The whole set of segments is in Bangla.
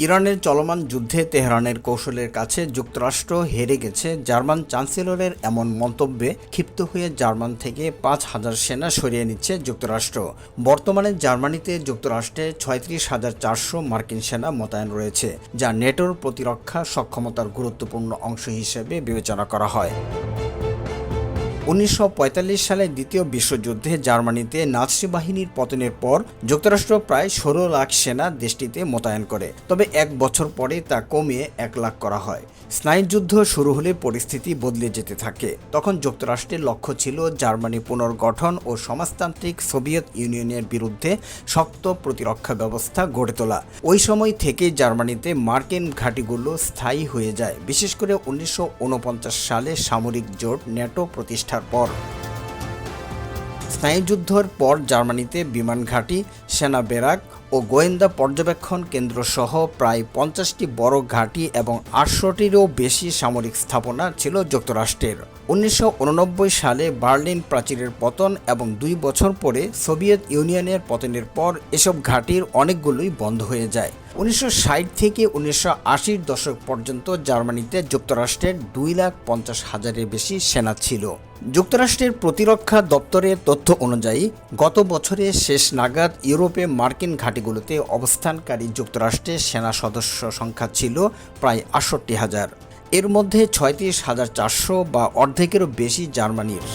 ইরানের চলমান যুদ্ধে তেহরানের কৌশলের কাছে যুক্তরাষ্ট্র হেরে গেছে। জার্মান চ্যান্সেলরের এমন মন্তব্যে ক্ষিপ্ত হয়ে জার্মান থেকে ৫,০০০ সেনা সরিয়ে নিচ্ছে যুক্তরাষ্ট্র। বর্তমানে জার্মানিতে যুক্তরাষ্ট্রে ৩৬,৪০০ মার্কিন সেনা মোতায়েন রয়েছে, যা নেটোর প্রতিরক্ষা সক্ষমতার গুরুত্বপূর্ণ অংশ হিসেবে বিবেচনা করা হয়। ১৯৪৫ সালে দ্বিতীয় বিশ্বযুদ্ধে জার্মানিতে নাৎসি বাহিনীর পতনের পর যুক্তরাষ্ট্র প্রায় ১৬ লাখ সেনা দেশটিতে মোতায়েন করে, তবে এক বছর পরে তা কমিয়ে ১ লাখ করা হয়। স্নায়ুযুদ্ধ শুরু হলে পরিস্থিতি বদলে যেতে থাকে। তখন যুক্তরাষ্ট্রের লক্ষ্য ছিল জার্মানি পুনর্গঠন ও সমাজতান্ত্রিক সোভিয়েত ইউনিয়নের বিরুদ্ধে শক্ত প্রতিরক্ষা ব্যবস্থা গড়ে তোলা। ওই সময় থেকে জার্মানিতে মার্কিন ঘাঁটিগুলো স্থায়ী হয়ে যায়, বিশেষ করে ১৯৪৯ সালে সামরিক জোট ন্যাটো প্রতিষ্ঠার পর। স্নায়ুযুদ্ধের পর জার্মানিতে বিমান ঘাঁটি, সেনা ব্যারাক ও গোয়েন্দা পর্যবেক্ষণ কেন্দ্র সহ প্রায় ৫০টি বড় ঘাঁটি এবং ৮০০টিরও বেশি সামরিক স্থাপনা ছিল যুক্তরাষ্ট্রের। ১৯৮৯ সালে বার্লিন প্রাচীরের পতন এবং ২ বছর পরে সোভিয়েত ইউনিয়নের পতনের পর এসব ঘাঁটির অনেকগুলোই বন্ধ হয়ে যায়। ১৯৬০ থেকে ১৯৮০ দশক পর্যন্ত জার্মানিতে যুক্তরাষ্ট্রের ২,৫০,০০০-এর বেশি সেনা ছিল। যুক্তরাষ্ট্রের প্রতিরক্ষা দপ্তরের তথ্য অনুযায়ী গত বছরের শেষ নাগাদ ইউরোপে মার্কিন ঘাঁটিগুলোতে অবস্থানকারী যুক্তরাষ্ট্রের সেনা সদস্য সংখ্যা ছিল প্রায় ৬৮,০০০। এর মধ্যে ৩৬,৪০০ বা অর্ধেকেরও বেশি জার্মানির।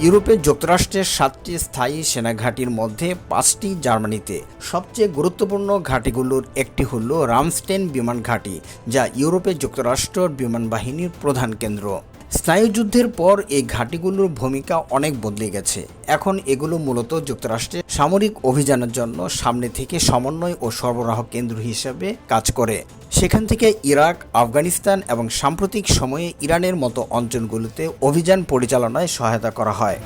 ইউরোপে যুক্তরাষ্ট্রের ৭টি স্থায়ী সেনাঘাঁটির মধ্যে ৫টি জার্মানিতে। সবচেয়ে গুরুত্বপূর্ণ ঘাঁটিগুলোর একটি হল রামস্টেন বিমান ঘাঁটি, যা ইউরোপে যুক্তরাষ্ট্রের বিমান বাহিনীর প্রধান কেন্দ্র। স্নায়ুযুদ্ধের পর এই ঘাঁটিগুলোর ভূমিকা অনেক বদলে গেছে। এখন এগুলো মূলত যুক্তরাষ্ট্রের সামরিক অভিযানের জন্য সামনে থেকে সমন্বয় ও সরবরাহ কেন্দ্র হিসেবে কাজ করে। সেখান থেকে ইরাক, আফগানিস্তান এবং সাম্প্রতিক সময়ে ইরানের মতো অঞ্চলগুলোতে অভিযান পরিচালনায় সহায়তা করা হয়।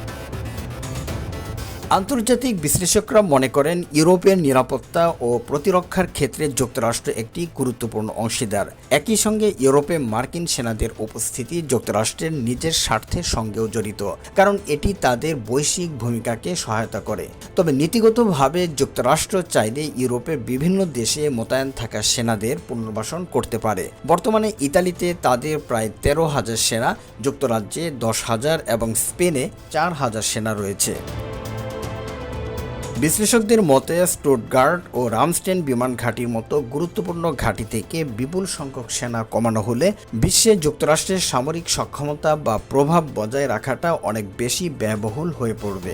আন্তর্জাতিক বিশ্লেষকরা মনে করেন ইউরোপের নিরাপত্তা ও প্রতিরক্ষার ক্ষেত্রে যুক্তরাষ্ট্র একটি গুরুত্বপূর্ণ অংশীদার। একই সঙ্গে ইউরোপে মার্কিন সেনাদের উপস্থিতি যুক্তরাষ্ট্রের নিজের স্বার্থের সঙ্গেও জড়িত, কারণ এটি তাদের বৈশ্বিক ভূমিকাকে সহায়তা করে। তবে নীতিগতভাবে যুক্তরাষ্ট্র চাইলে ইউরোপের বিভিন্ন দেশে মোতায়েন থাকা সেনাদের পুনর্বাসন করতে পারে। বর্তমানে ইতালিতে তাদের প্রায় ১৩,০০০ সেনা, যুক্তরাজ্যে ১০,০০০ এবং স্পেনে ৪,০০০ সেনা রয়েছে। বিশ্লেষকদের মতে স্টুটগার্ট ও রামস্টেন বিমান ঘাঁটির মতো গুরুত্বপূর্ণ ঘাঁটি থেকে বিপুল সংখ্যক সেনা কমানো হলে বিশ্বে যুক্তরাষ্ট্রের সামরিক সক্ষমতা বা প্রভাব বজায় রাখাটা অনেক বেশি ব্যয়বহুল হয়ে পড়বে।